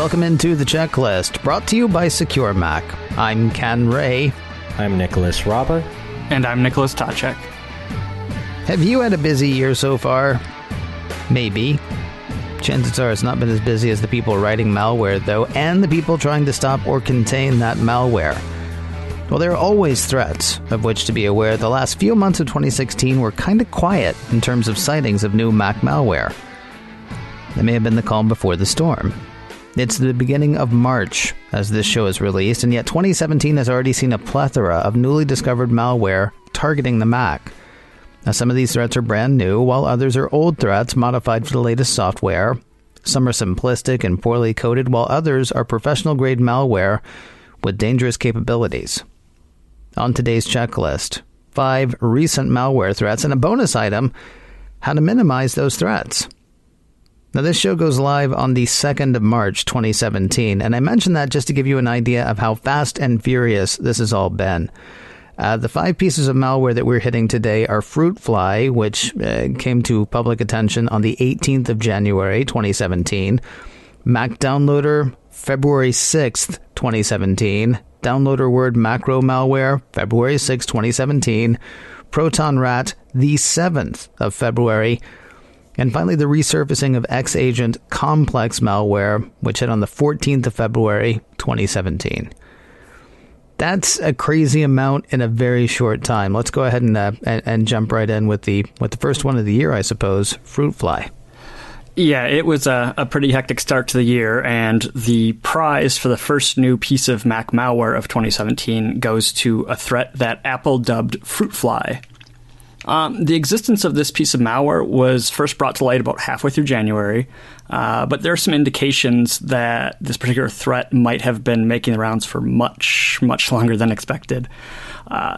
Welcome into the checklist, brought to you by Secure Mac. I'm Ken Ray. I'm Nicholas Raba. And I'm Nicholas Tacek. Have you had a busy year so far? Maybe. Chances are it's not been as busy as the people writing malware, though, and the people trying to stop or contain that malware. Well, there are always threats, of which to be aware, the last few months of 2016 were kind of quiet in terms of sightings of new Mac malware. That may have been the calm before the storm. It's the beginning of March as this show is released, and yet 2017 has already seen a plethora of newly discovered malware targeting the Mac. Now, some of these threats are brand new, while others are old threats modified for the latest software. Some are simplistic and poorly coded, while others are professional-grade malware with dangerous capabilities. On today's checklist, 5 recent malware threats and a bonus item, how to minimize those threats. Now, this show goes live on the 2nd of March, 2017, and I mention that just to give you an idea of how fast and furious this has all been. The 5 pieces of malware that we're hitting today are Fruitfly, which came to public attention on the 18th of January, 2017, Mac Downloader, February 6th, 2017, Downloader Word Macro Malware, February 6, 2017, Proton Rat, the 7th of February, and finally the resurfacing of X-Agent Complex Malware, which hit on the 14th of February, 2017. That's a crazy amount in a very short time. Let's go ahead and jump right in with the first one of the year, I suppose, Fruitfly. Yeah, it was a pretty hectic start to the year, and the prize for the first new piece of Mac malware of 2017 goes to a threat that Apple dubbed Fruitfly. The existence of this piece of malware was first brought to light about halfway through January, but there are some indications that this particular threat might have been making the rounds for much, much longer than expected.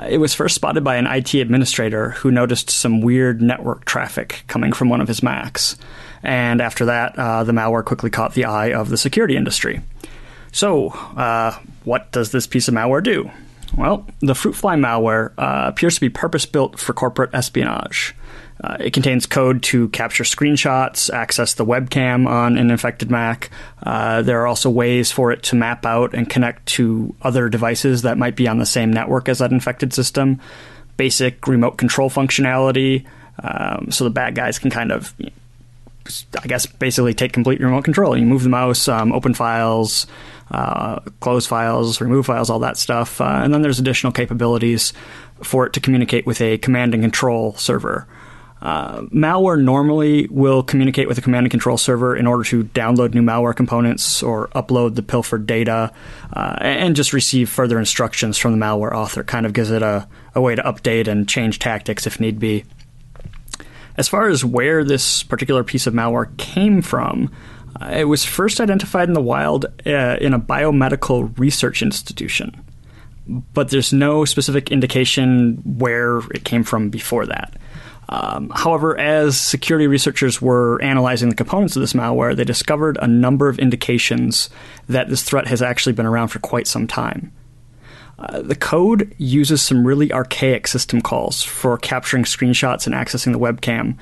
It was first spotted by an IT administrator who noticed some weird network traffic coming from one of his Macs. And after that, the malware quickly caught the eye of the security industry. So, what does this piece of malware do? Well, the Fruitfly malware appears to be purpose-built for corporate espionage. It contains code to capture screenshots, access the webcam on an infected Mac. There are also ways for it to map out and connect to other devices that might be on the same network as that infected system. Basic remote control functionality, so the bad guys can kind of, I guess, basically take complete remote control. You move the mouse, open files, close files, remove files, all that stuff. And then there's additional capabilities for it to communicate with a command and control server. Malware normally will communicate with a command and control server in order to download new malware components or upload the pilfered data and just receive further instructions from the malware author. Kind of gives it a way to update and change tactics if need be. As far as where this particular piece of malware came from, it was first identified in the wild in a biomedical research institution. But there's no specific indication where it came from before that. However, as security researchers were analyzing the components of this malware, they discovered a number of indications that this threat has actually been around for quite some time. The code uses some really archaic system calls for capturing screenshots and accessing the webcam,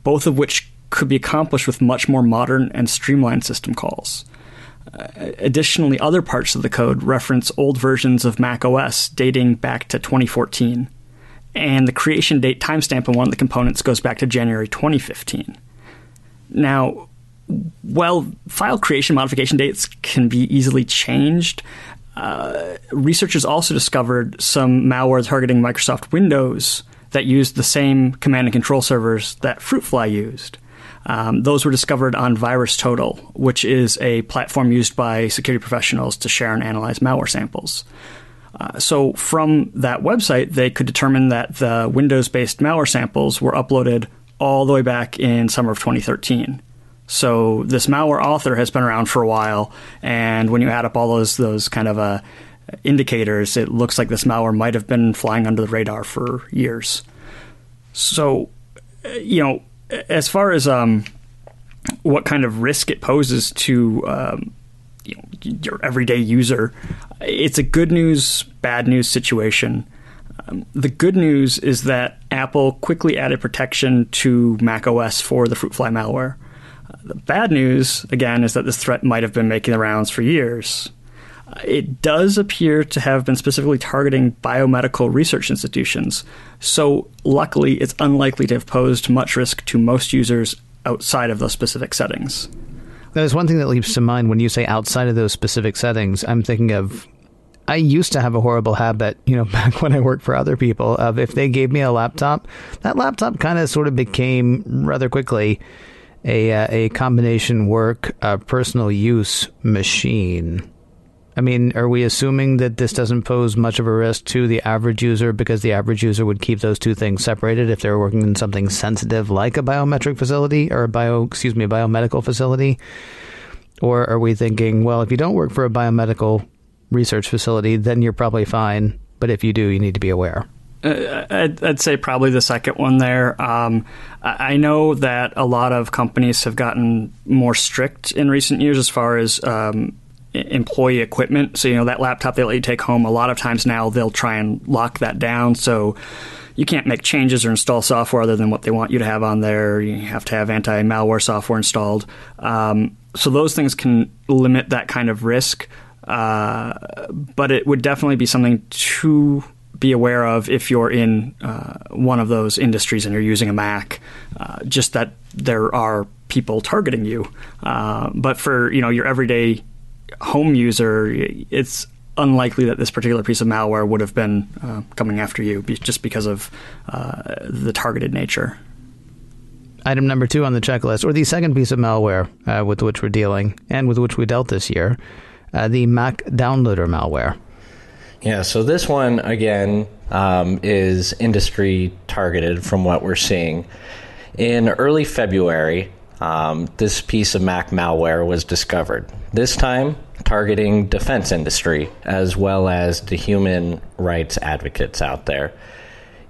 both of which could be accomplished with much more modern and streamlined system calls. Additionally, other parts of the code reference old versions of Mac OS dating back to 2014, and the creation date timestamp on one of the components goes back to January 2015. Now, while file creation modification dates can be easily changed, researchers also discovered some malware targeting Microsoft Windows that used the same command and control servers that Fruitfly used. Those were discovered on VirusTotal, which is a platform used by security professionals to share and analyze malware samples. So from that website, they could determine that the Windows-based malware samples were uploaded all the way back in summer of 2013. So this malware author has been around for a while, and when you add up all those kind of indicators, it looks like this malware might have been flying under the radar for years. So, as far as what kind of risk it poses to your everyday user, it's a good news, bad news situation. The good news is that Apple quickly added protection to macOS for the Fruitfly malware. The bad news, again, is that this threat might have been making the rounds for years. It does appear to have been specifically targeting biomedical research institutions, so luckily it's unlikely to have posed much risk to most users outside of those specific settings. There's one thing that leaps to mind when you say outside of those specific settings. I'm thinking of, I used to have a horrible habit, back when I worked for other people, of if they gave me a laptop, that laptop kind of sort of became rather quickly a combination work, personal use machine. I mean, are we assuming that this doesn't pose much of a risk to the average user because the average user would keep those two things separated if they were working in something sensitive like a biometric facility or a biomedical facility? Or are we thinking, well, if you don't work for a biomedical research facility, then you're probably fine. But if you do, you need to be aware. I'd say probably the second one there. I know that a lot of companies have gotten more strict in recent years as far as employee equipment. So, that laptop they let you take home, a lot of times now they'll try and lock that down. So you can't make changes or install software other than what they want you to have on there. You have to have anti-malware software installed. So those things can limit that kind of risk. But it would definitely be something to be aware of if you're in one of those industries and you're using a Mac, just that there are people targeting you. But for, your everyday home user, it's unlikely that this particular piece of malware would have been coming after you just because of the targeted nature. Item number 2 on the checklist, or the second piece of malware with which we're dealing and with which we dealt this year, the Mac downloader malware. Yeah, so this one, again, is industry targeted from what we're seeing. In early February, this piece of Mac malware was discovered, this time targeting defense industry as well as the human rights advocates out there.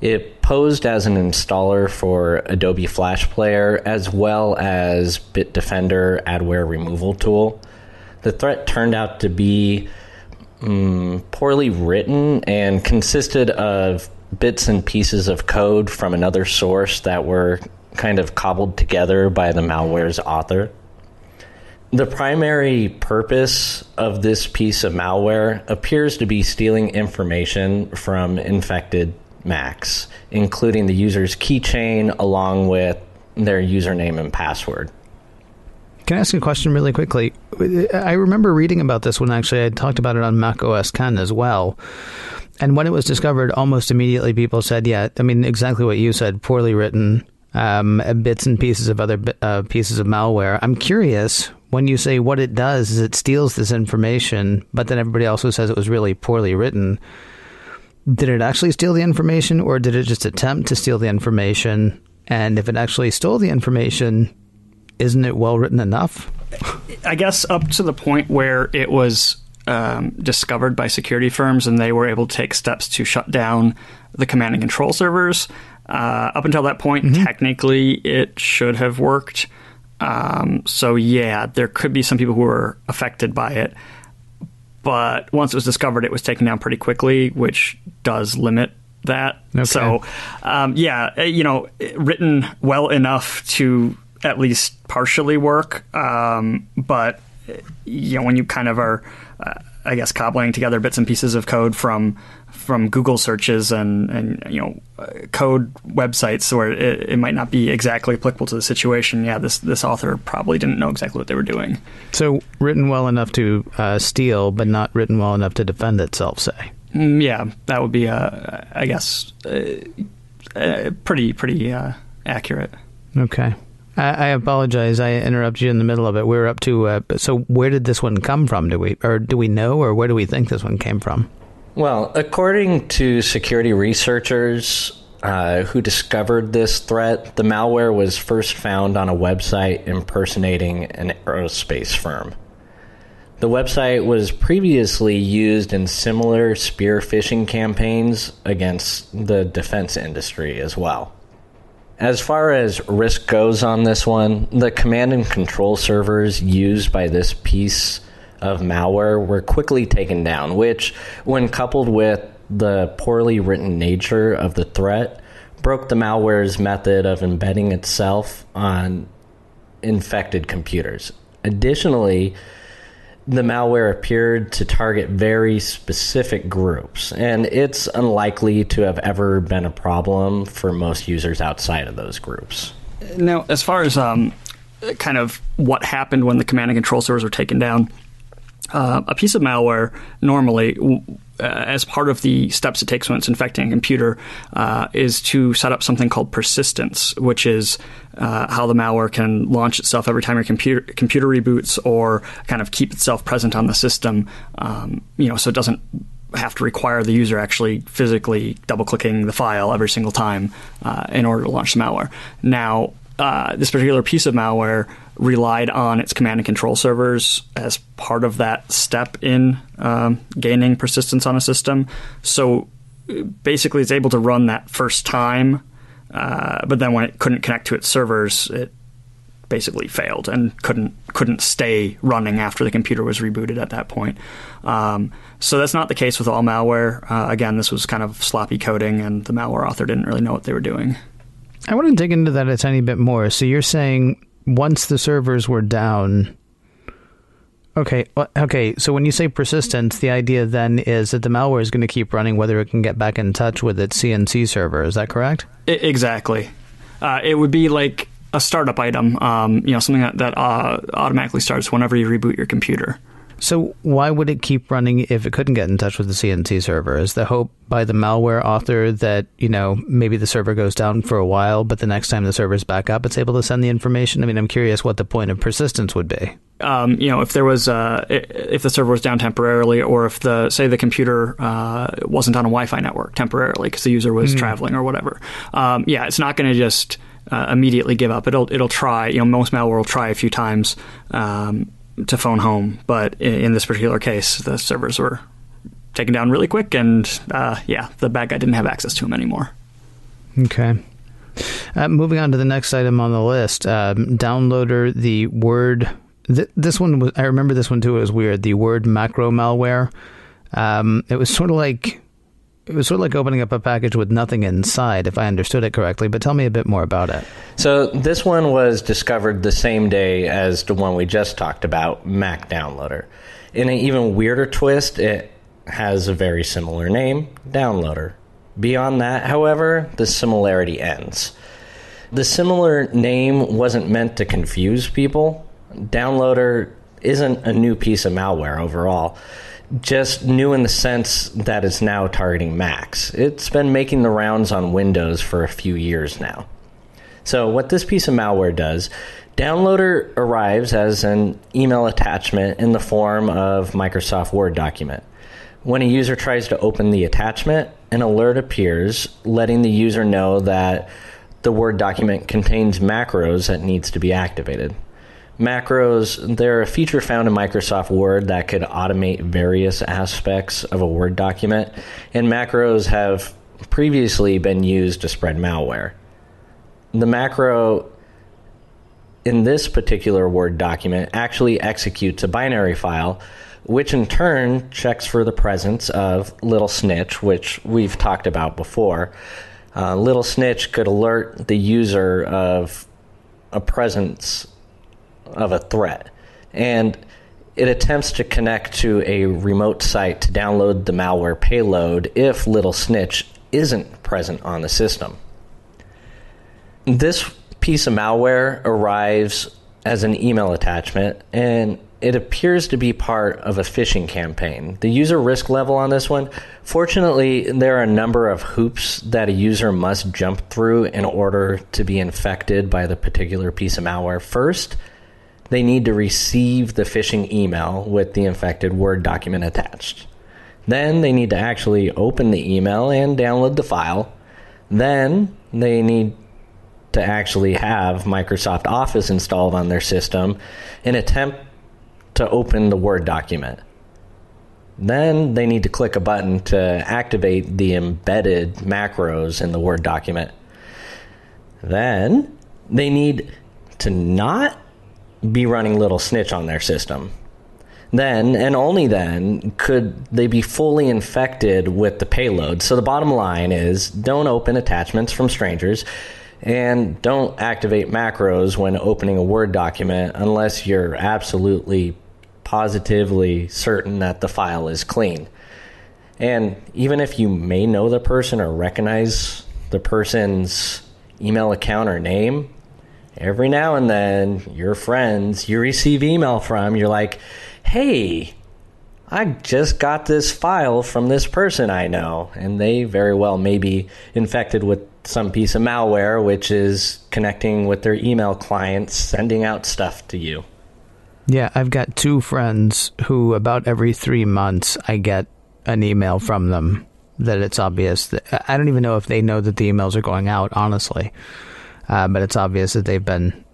It posed as an installer for Adobe Flash Player as well as Bitdefender adware removal tool. The threat turned out to be poorly written and consisted of bits and pieces of code from another source that were kind of cobbled together by the malware's author. The primary purpose of this piece of malware appears to be stealing information from infected Macs, including the user's keychain along with their username and password. Can I ask you a question really quickly? I remember reading about this when actually I talked about it on Mac OS X as well. And when it was discovered, almost immediately people said, yeah, I mean, exactly what you said, poorly written, bits and pieces of other pieces of malware. I'm curious, when you say what it does is it steals this information, but then everybody also says it was really poorly written. Did it actually steal the information, or did it just attempt to steal the information? And if it actually stole the information, isn't it well written enough? I guess up to the point where it was discovered by security firms and they were able to take steps to shut down the command and control servers. Up until that point, technically, it should have worked. So, yeah, there could be some people who were affected by it. But once it was discovered, it was taken down pretty quickly, which does limit that. Okay. So, written well enough to at least partially work. But, when you kind of are, cobbling together bits and pieces of code from Google searches and code websites where it might not be exactly applicable to the situation. Yeah, this author probably didn't know exactly what they were doing. So written well enough to steal, but not written well enough to defend itself, say. Yeah, that would be, pretty accurate. Okay. I apologize. I interrupted you in the middle of it. We're up to, so where did this one come from? Do we know, or where do we think this one came from? Well, according to security researchers who discovered this threat, the malware was first found on a website impersonating an aerospace firm. The website was previously used in similar spear phishing campaigns against the defense industry as well. As far as risk goes on this one, the command and control servers used by this piece of malware were quickly taken down, which, when coupled with the poorly written nature of the threat, broke the malware's method of embedding itself on infected computers. Additionally, the malware appeared to target very specific groups, and it's unlikely to have ever been a problem for most users outside of those groups. Now, as far as kind of what happened when the command and control servers were taken down, a piece of malware normally, as part of the steps it takes when it's infecting a computer, is to set up something called persistence, which is how the malware can launch itself every time your computer reboots, or kind of keep itself present on the system, so it doesn't have to require the user actually physically double-clicking the file every single time in order to launch the malware. Now, this particular piece of malware relied on its command and control servers as part of that step in gaining persistence on a system. So basically it's able to run that first time, but then when it couldn't connect to its servers, it basically failed and couldn't stay running after the computer was rebooted at that point. So that's not the case with all malware. Again, this was kind of sloppy coding, and the malware author didn't really know what they were doing. I want to dig into that a tiny bit more. So you're saying once the servers were down... Okay, so when you say persistence, the idea then is that the malware is going to keep running whether it can get back in touch with its CNC server. Is that correct? Exactly. It would be like a startup item, something that automatically starts whenever you reboot your computer. So why would it keep running if it couldn't get in touch with the CNC server? Is the hope by the malware author that, maybe the server goes down for a while, but the next time the server's back up, it's able to send the information? I mean, I'm curious what the point of persistence would be. If there was, if the server was down temporarily, or if the computer wasn't on a Wi-Fi network temporarily because the user was traveling or whatever. It's not going to just immediately give up. It'll try. Most malware will try a few times to phone home, but in this particular case, the servers were taken down really quick, and the bad guy didn't have access to them anymore. Okay. Moving on to the next item on the list, downloader, the Word. This one was, I remember this one too. It was weird. The Word macro malware. It was sort of like opening up a package with nothing inside, if I understood it correctly. But tell me a bit more about it. So this one was discovered the same day as the one we just talked about, Mac Downloader. In an even weirder twist, it has a very similar name, Downloader. Beyond that, however, the similarity ends. The similar name wasn't meant to confuse people. Downloader isn't a new piece of malware overall. Just new in the sense that it's now targeting Macs. It's been making the rounds on Windows for a few years now. So what this piece of malware does, Downloader arrives as an email attachment in the form of Microsoft Word document. When a user tries to open the attachment, an alert appears letting the user know that the Word document contains macros that needs to be activated. Macros, they're a feature found in Microsoft Word that could automate various aspects of a Word document, and macros have previously been used to spread malware. The macro in this particular Word document actually executes a binary file, which in turn checks for the presence of Little Snitch, which we've talked about before. Little Snitch could alert the user of a presence of a threat, and it attempts to connect to a remote site to download the malware payload if Little Snitch isn't present on the system. This piece of malware arrives as an email attachment, and it appears to be part of a phishing campaign. The user risk level on this one, fortunately, there are a number of hoops that a user must jump through in order to be infected by the particular piece of malware. First, they need to receive the phishing email with the infected Word document attached. Then they need to actually open the email and download the file. Then they need to actually have Microsoft Office installed on their system and attempt to open the Word document. Then they need to click a button to activate the embedded macros in the Word document. Then they need to not be running Little Snitch on their system. Then, and only then, could they be fully infected with the payload. So the bottom line is, don't open attachments from strangers, And don't activate macros when opening a Word document unless you're absolutely, positively certain that the file is clean. And even if you may know the person or recognize the person's email account or name, every now and then your friends you receive email from, you're like, hey, I just got this file from this person I know, and they very well may be infected with some piece of malware, which is connecting with their email clients, sending out stuff to you. Yeah, I've got 2 friends who about every 3 months I get an email from them that it's obvious that I don't even know if they know that the emails are going out, honestly. But it's obvious that they've been...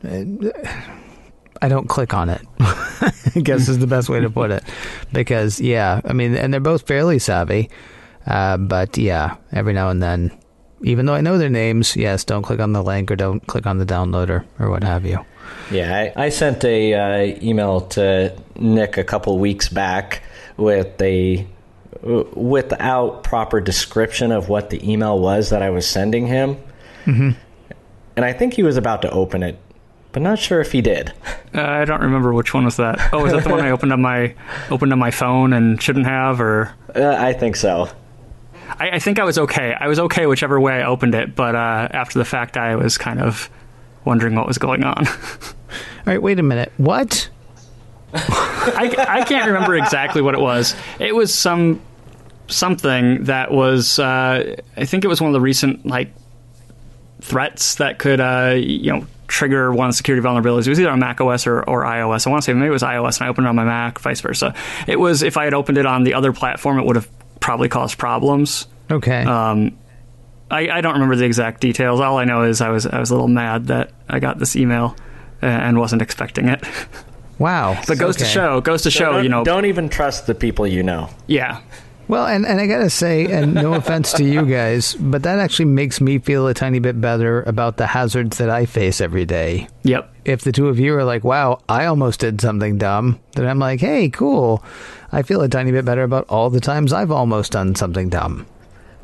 I don't click on it, I guess is the best way to put it. Because, yeah, I mean, and they're both fairly savvy. But, yeah, every now and then, even though I know their names, yes, don't click on the link or don't click on the downloader or what have you. Yeah, I sent a email to Nick a couple weeks back without proper description of what the email was that I was sending him. Mm-hmm. And I think he was about to open it, but not sure if he did. I don't remember which one was that. Oh, was that the one I opened on my phone and shouldn't have, or? I think so. I think I was okay. I was okay whichever way I opened it, but after the fact, I was kind of wondering what was going on. All right, wait a minute. What? I can't remember exactly what it was. It was something that was, I think it was one of the recent, threats that could, trigger one of the security vulnerabilities. It was either on Mac OS or iOS. I want to say maybe it was iOS, and I opened it on my Mac, vice versa. It was, if I had opened it on the other platform, it would have probably caused problems. Okay. I don't remember the exact details. All I know is I was a little mad that I got this email and wasn't expecting it. Wow. But goes to show, don't even trust the people you know. Yeah. Well, and I gotta say, and no offense to you guys, but that actually makes me feel a tiny bit better about the hazards that I face every day. Yep. If the two of you are like, wow, I almost did something dumb, then I'm like, hey, cool. I feel a tiny bit better about all the times I've almost done something dumb.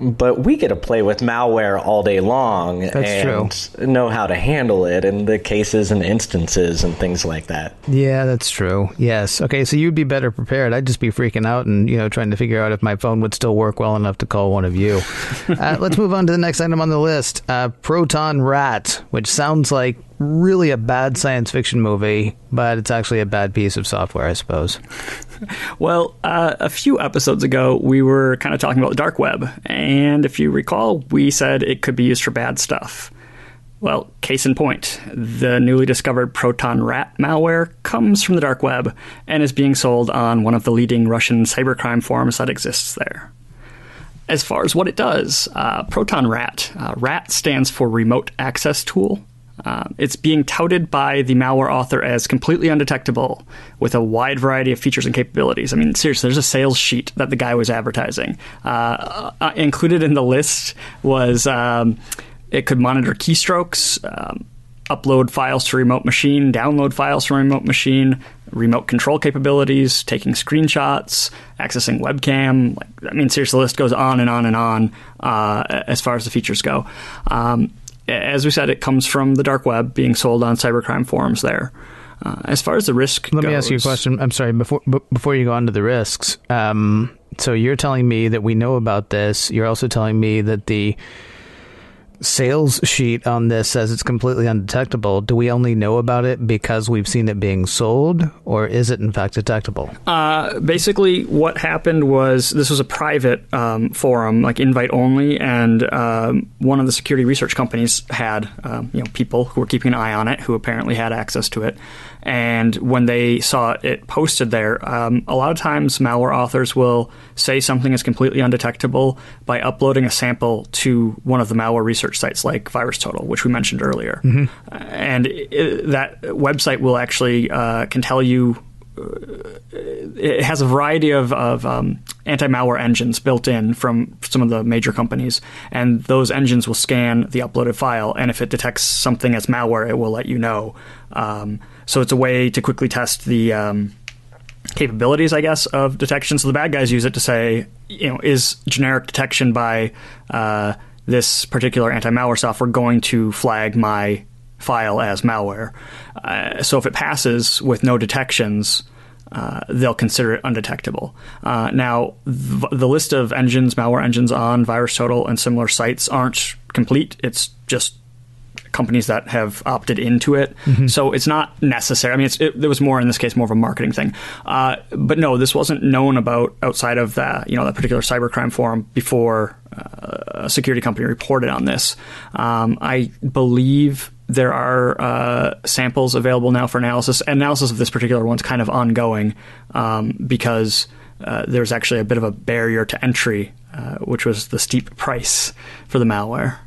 But we get to play with malware all day long. That's true. Know how to handle it and the cases and instances and things like that. Yeah, that's true. Yes. Okay, so you'd be better prepared. I'd just be freaking out and, trying to figure out if my phone would still work well enough to call one of you. Let's move on to the next item on the list. Proton Rat, which sounds like really a bad science fiction movie, but it's actually a bad piece of software, I suppose. Well, a few episodes ago, we were kind of talking about the dark web. And if you recall, we said it could be used for bad stuff. Well, case in point, the newly discovered Proton Rat malware comes from the dark web and is being sold on one of the leading Russian cybercrime forums that exists there. As far as what it does, Proton Rat, RAT stands for Remote Access Tool. It's being touted by the malware author as completely undetectable with a wide variety of features and capabilities. I mean, seriously, there's a sales sheet that the guy was advertising. Included in the list was it could monitor keystrokes, upload files to remote machine, download files from remote machine, remote control capabilities, taking screenshots, accessing webcam. Seriously, the list goes on and on and on as far as the features go. As we said, it comes from the dark web being sold on cybercrime forums there. As far as the risk goes... Let me ask you a question. I'm sorry, before you go on to the risks. So you're telling me that we know about this. You're also telling me that the sales sheet on this says it's completely undetectable. Do we only know about it because we've seen it being sold, or is it in fact detectable? Basically, what happened was this was a private forum, like invite only, and one of the security research companies had people who were keeping an eye on it who apparently had access to it. And when they saw it posted there, a lot of times malware authors will say something is completely undetectable by uploading a sample to one of the malware research sites like VirusTotal, which we mentioned earlier. Mm-hmm. And that website will actually can tell you. It has a variety of anti-malware engines built in from some of the major companies, and those engines will scan the uploaded file, and if it detects something as malware, it will let you know. So it's a way to quickly test the capabilities, I guess, of detection. So the bad guys use it to say, is generic detection by this particular anti-malware software going to flag my file as malware? So if it passes with no detections, they'll consider it undetectable. Now, the list of engines, malware engines on VirusTotal and similar sites aren't complete. It's just companies that have opted into it. So it's not necessary. I mean, there was more in this case, more of a marketing thing. But no, this wasn't known about outside of that particular cybercrime forum before a security company reported on this. I believe there are samples available now for analysis. Analysis of this particular one's kind of ongoing because there's actually a bit of a barrier to entry, which was the steep price for the malware.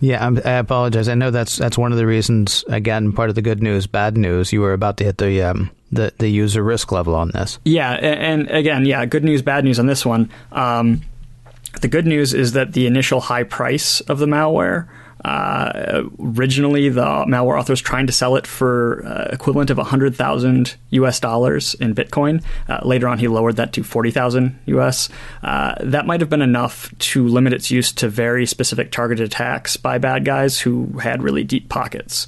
Yeah, I apologize. I know that's one of the reasons. Again, part of the good news, bad news. You were about to hit the user risk level on this. Yeah, and again, good news, bad news on this one. The good news is that the initial high price of the malware. Originally, the malware author was trying to sell it for equivalent of $100,000 US in Bitcoin. Later on, he lowered that to $40,000 US. That might have been enough to limit its use to very specific targeted attacks by bad guys who had really deep pockets.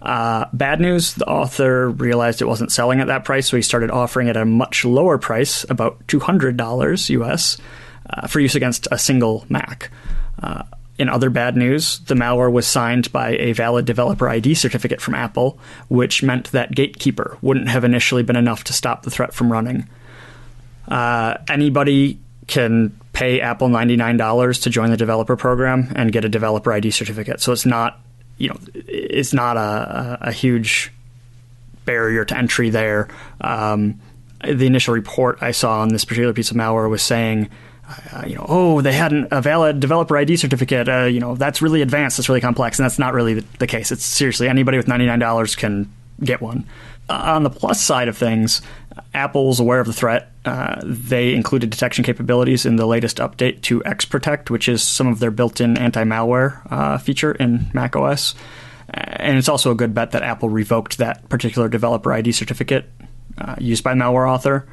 Bad news, the author realized it wasn't selling at that price, so he started offering it at a much lower price, about $200 US, for use against a single Mac. In other bad news, the malware was signed by a valid developer ID certificate from Apple, which meant that Gatekeeper wouldn't have initially been enough to stop the threat from running. Anybody can pay Apple $99 to join the developer program and get a developer ID certificate. So it's not a huge barrier to entry there. The initial report I saw on this particular piece of malware was saying, they had a valid developer ID certificate. That's really advanced. That's really complex. And that's not really the case. It's seriously anybody with $99 can get one. On the plus side of things, Apple's aware of the threat. They included detection capabilities in the latest update to XProtect, which is some of their built-in anti-malware feature in macOS. And it's also a good bet that Apple revoked that particular developer ID certificate used by the malware author.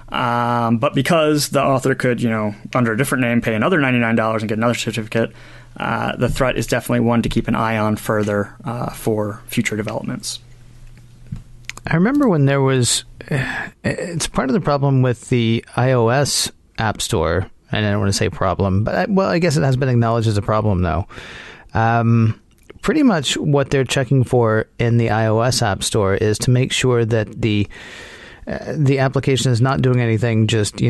But because the author could, under a different name, pay another $99 and get another certificate, the threat is definitely one to keep an eye on further for future developments. I remember when there was, it's part of the problem with the iOS App Store, and I don't want to say problem, but I guess it has been acknowledged as a problem though. Pretty much what they're checking for in the iOS App Store is to make sure that the application is not doing anything just,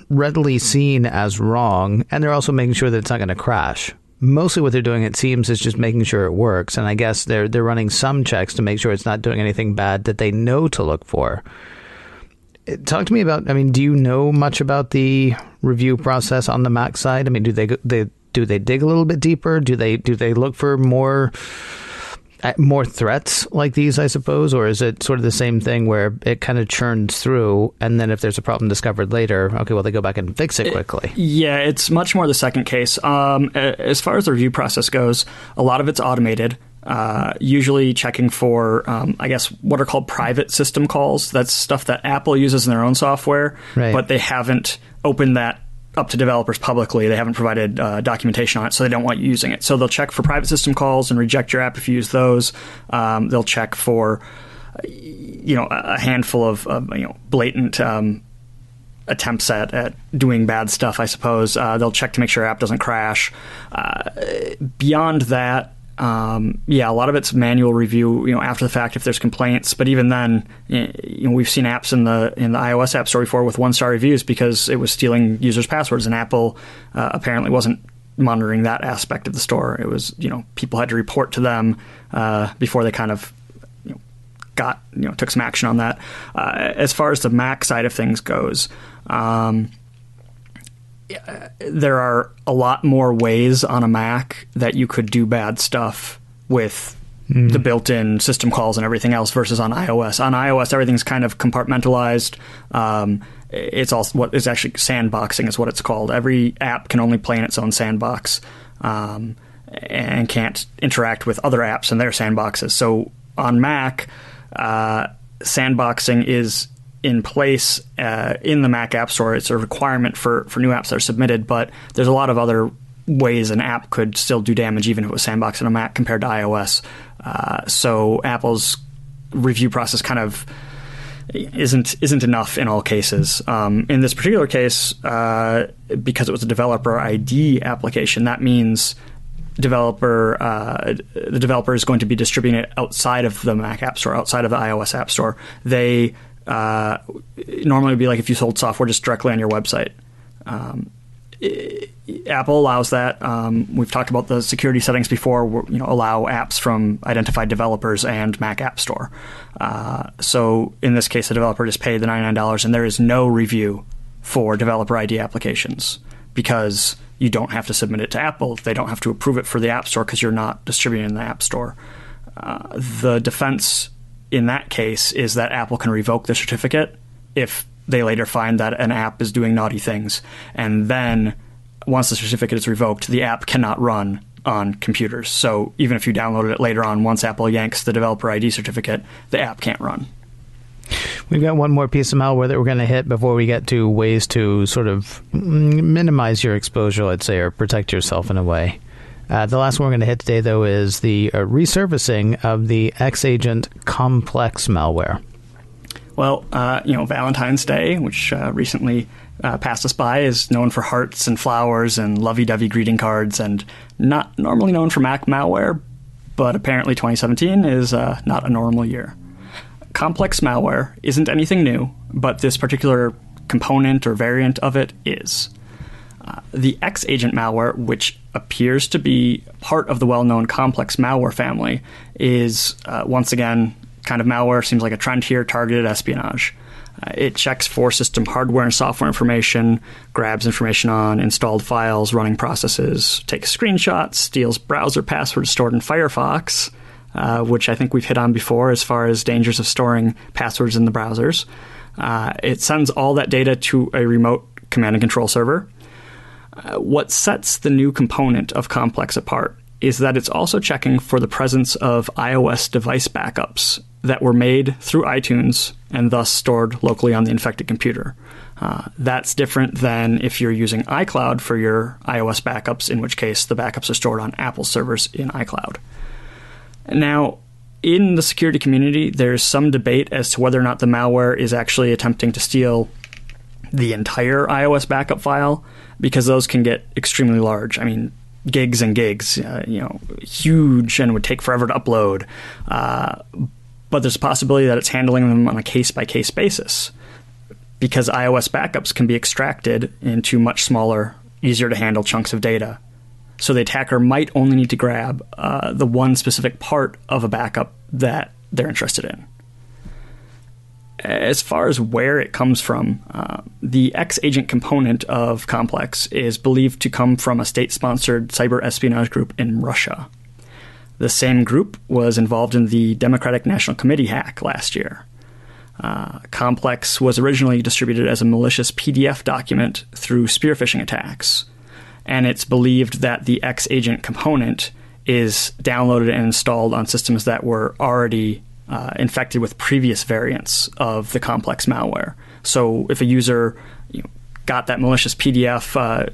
readily seen as wrong, and they're also making sure that it's not going to crash. Mostly what they're doing, it seems, is just making sure it works, and I guess they're running some checks to make sure it's not doing anything bad that they know to look for. Talk to me about, do you know much about the review process on the Mac side? Do they dig a little bit deeper? Do they look for more threats like these, I suppose, or is it sort of the same thing where it kind of churns through, and then if there's a problem discovered later, they go back and fix it quickly? Yeah, it's much more the second case. As far as the review process goes, a lot of it's automated, usually checking for, what are called private system calls. That's stuff that Apple uses in their own software, right, but they haven't opened that up to developers publicly. They haven't provided documentation on it, so they don't want you using it. So they'll check for private system calls and reject your app if you use those. They'll check for, a handful of blatant attempts at doing bad stuff, I suppose. They'll check to make sure your app doesn't crash. Beyond that, a lot of it's manual review, after the fact if there's complaints. But even then, we've seen apps in the iOS App Store before with 1-star reviews because it was stealing users' passwords, and Apple apparently wasn't monitoring that aspect of the store. It was, people had to report to them before they kind of took some action on that. As far as the Mac side of things goes, there are a lot more ways on a Mac that you could do bad stuff with the built-in system calls and everything else versus on iOS. On iOS, everything's kind of compartmentalized. It's also what is actually sandboxing is what it's called. Every app can only play in its own sandbox and can't interact with other apps in their sandboxes. So on Mac, sandboxing is in place in the Mac App Store. It's a requirement for new apps that are submitted, but there's a lot of other ways an app could still do damage even if it was sandboxed on a Mac compared to iOS. So Apple's review process kind of isn't enough in all cases. In this particular case, because it was a developer ID application, that means the developer is going to be distributing it outside of the Mac App Store, outside of the iOS App Store. They normally would be like if you sold software just directly on your website. Apple allows that. We've talked about the security settings before, allow apps from identified developers and Mac App Store. So in this case, the developer just paid the $99, and there is no review for developer ID applications because you don't have to submit it to Apple. They don't have to approve it for the App Store because you're not distributing in the App Store. The defense in that case is that Apple can revoke the certificate if they later find that an app is doing naughty things. And then once the certificate is revoked, the app cannot run on computers. So even if you downloaded it later on, once Apple yanks the developer ID certificate, the app can't run. We've got one more piece of malware that we're going to hit before we get to ways to sort of minimize your exposure, let's say, or protect yourself in a way. The last one we're going to hit today, though, is the resurfacing of the X-Agent complex malware. Well, Valentine's Day, which recently passed us by, is known for hearts and flowers and lovey-dovey greeting cards, and not normally known for Mac malware, but apparently 2017 is not a normal year. Complex malware isn't anything new, but this particular component or variant of it is. The X-Agent malware, which appears to be part of the well-known complex malware family, is, once again, kind of malware, seems like a trend here, targeted espionage. It checks for system hardware and software information, grabs information on installed files, running processes, takes screenshots, steals browser passwords stored in Firefox, which I think we've hit on before as far as dangers of storing passwords in the browsers. It sends all that data to a remote command and control server. What sets the new component of Complex apart is that it's also checking for the presence of iOS device backups that were made through iTunes and thus stored locally on the infected computer. That's different than if you're using iCloud for your iOS backups, in which case the backups are stored on Apple servers in iCloud. Now, in the security community, there's some debate as to whether or not the malware is actually attempting to steal the entire iOS backup file, because those can get extremely large. I mean, gigs and gigs, huge, and would take forever to upload. But there's a possibility that it's handling them on a case-by-case basis, because iOS backups can be extracted into much smaller, easier-to-handle chunks of data. So the attacker might only need to grab the one specific part of a backup that they're interested in. As far as where it comes from, the X-Agent component of Complex is believed to come from a state-sponsored cyber espionage group in Russia. The same group was involved in the Democratic National Committee hack last year. Complex was originally distributed as a malicious PDF document through spear phishing attacks, and it's believed that the X-Agent component is downloaded and installed on systems that were already infected with previous variants of the Complex malware. So if a user got that malicious PDF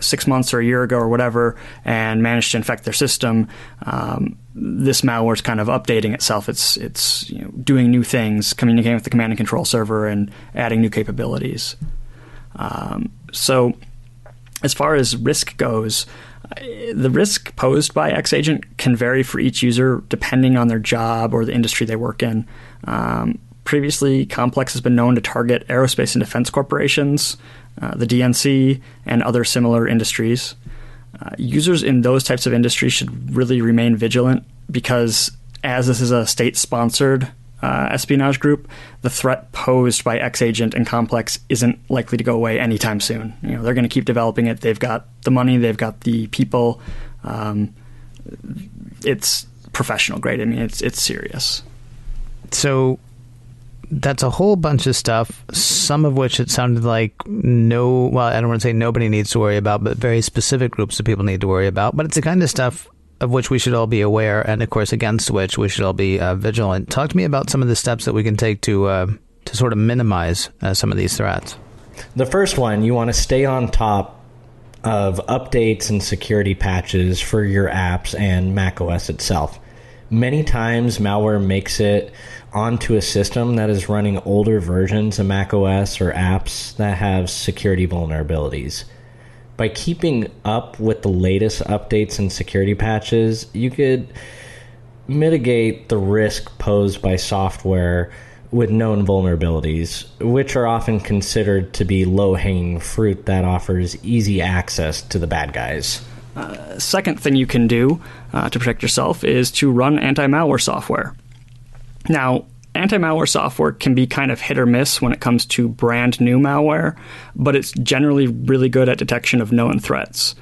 6 months or a year ago or whatever and managed to infect their system, this malware is kind of updating itself. It's doing new things, communicating with the command and control server and adding new capabilities. So as far as risk goes, the risk posed by X-Agent can vary for each user depending on their job or the industry they work in. Previously, Complex has been known to target aerospace and defense corporations, the DNC, and other similar industries. Users in those types of industries should really remain vigilant because, as this is a state-sponsored espionage group, the threat posed by X-Agent and Complex isn't likely to go away anytime soon. They're going to keep developing it. They've got the money. They've got the people. It's professional grade. I mean, it's serious. So that's a whole bunch of stuff, some of which it sounded like I don't want to say nobody needs to worry about, but very specific groups of people need to worry about. But it's the kind of stuff of which we should all be aware, and of course against which we should all be vigilant. Talk to me about some of the steps that we can take to sort of minimize some of these threats. The first one, you want to stay on top of updates and security patches for your apps and macOS itself. Many times, malware makes it onto a system that is running older versions of macOS or apps that have security vulnerabilities. By keeping up with the latest updates and security patches, you could mitigate the risk posed by software with known vulnerabilities, which are often considered to be low-hanging fruit that offers easy access to the bad guys. Second thing you can do to protect yourself is to run anti-malware software. Now, anti-malware software can be kind of hit or miss when it comes to brand new malware, but it's generally really good at detection of known threats.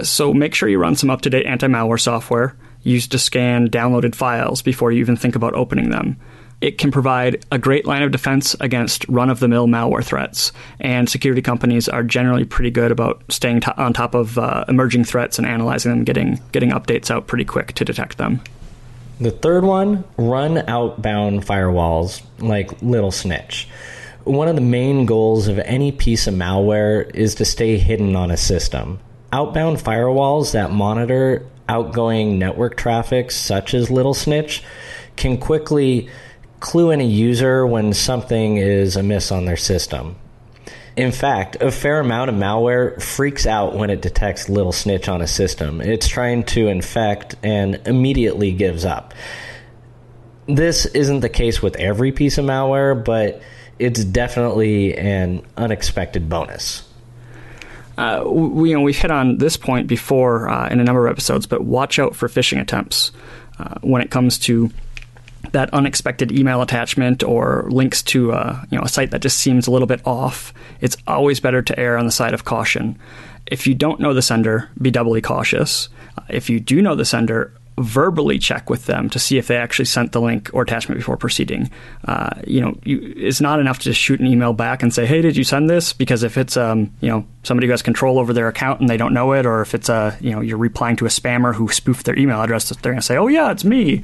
So make sure you run some up-to-date anti-malware software used to scan downloaded files before you even think about opening them. It can provide a great line of defense against run-of-the-mill malware threats, and security companies are generally pretty good about staying on top of emerging threats and analyzing them, getting updates out pretty quick to detect them. The third one, run outbound firewalls like Little Snitch. One of the main goals of any piece of malware is to stay hidden on a system. Outbound firewalls that monitor outgoing network traffic, such as Little Snitch, can quickly clue in a user when something is amiss on their system. In fact, a fair amount of malware freaks out when it detects Little Snitch on a system. It's trying to infect and immediately gives up. This isn't the case with every piece of malware, but it's definitely an unexpected bonus. We've hit on this point before in a number of episodes, but watch out for phishing attempts when it comes to that unexpected email attachment or links to a site that just seems a little bit off. It's always better to err on the side of caution. If you don't know the sender, be doubly cautious. If you do know the sender, verbally check with them to see if they actually sent the link or attachment before proceeding. It's not enough to just shoot an email back and say, "Hey, did you send this?" Because if it's somebody who has control over their account and they don't know it, or if it's you're replying to a spammer who spoofed their email address, they're going to say, "Oh yeah, it's me."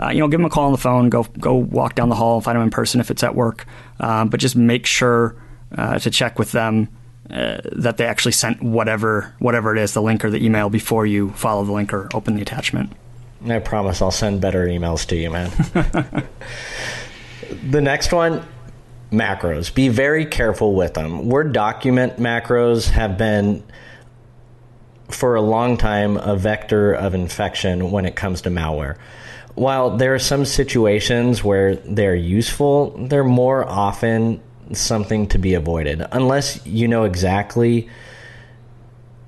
Give them a call on the phone. Go walk down the hall and find them in person if it's at work. But just make sure to check with them that they actually sent whatever it is, the link or the email, before you follow the link or open the attachment. I promise I'll send better emails to you, man. The next one, macros. Be very careful with them. Word document macros have been, for a long time, a vector of infection when it comes to malware. While there are some situations where they're useful, they're more often something to be avoided. Unless you know exactly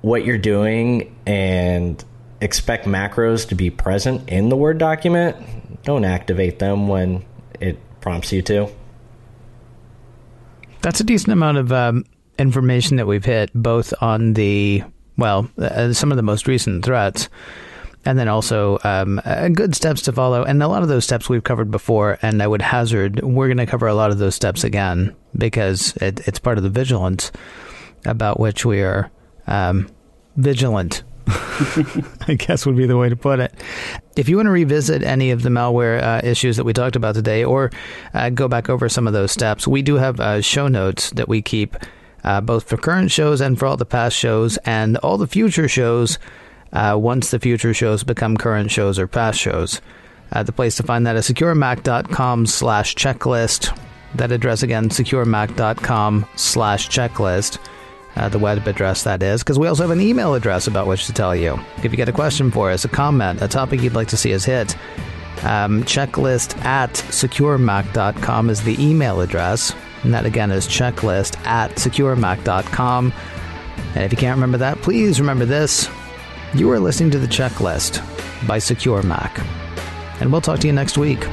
what you're doing and expect macros to be present in the Word document, don't activate them when it prompts you to. That's a decent amount of information that we've hit, both on the, some of the most recent threats, and then also good steps to follow. And a lot of those steps we've covered before, and I would hazard we're going to cover a lot of those steps again, because it's part of the vigilance about which we are vigilant. I guess would be the way to put it. If you want to revisit any of the malware issues that we talked about today, or go back over some of those steps, we do have show notes that we keep both for current shows and for all the past shows and all the future shows once the future shows become current shows or past shows. The place to find that is securemac.com/checklist. That address again, securemac.com/checklist. The web address, that is, because we also have an email address about which to tell you. If you get a question for us, a comment, a topic you'd like to see us hit, checklist@securemac.com is the email address. And that again is checklist@securemac.com. And if you can't remember that, please remember this. You are listening to The Checklist by Secure Mac. And we'll talk to you next week.